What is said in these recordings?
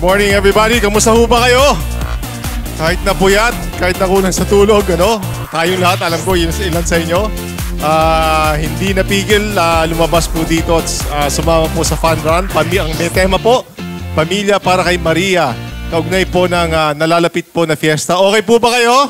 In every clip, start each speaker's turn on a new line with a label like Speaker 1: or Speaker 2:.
Speaker 1: Morning everybody, kamusta ho ba kayo? Kahit na puyat, kahit na kulang sa tulog, ano? Tayong lahat, alam ko ilan sa inyo. Hindi napigil, lumabas po dito at sumama po sa fun run. Ang may tema po, Pamilya para kay Maria. Kaugnay po ng nalalapit po na fiesta. Okay po ba kayo?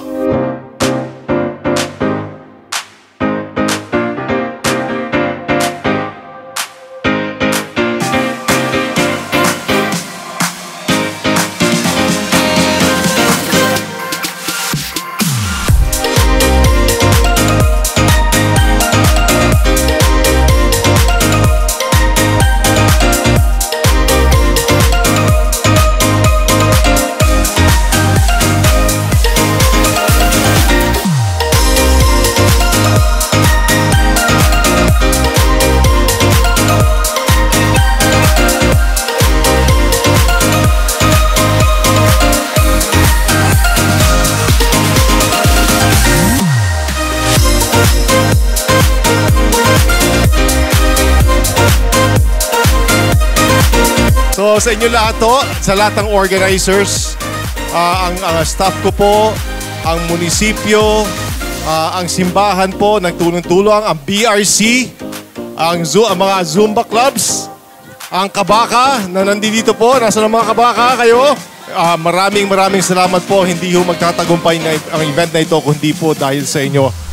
Speaker 1: So sa inyo lahat to, sa lahat ng organizers, ang staff ko po, ang munisipyo, ang simbahan po, nagtulong-tulong, ang BRC, ang mga Zumba clubs, ang Kabaka na nandito po, nasa ng mga Kabaka kayo. Maraming salamat po, hindi ho magtatagumpay ang event na ito kundi po dahil sa inyo.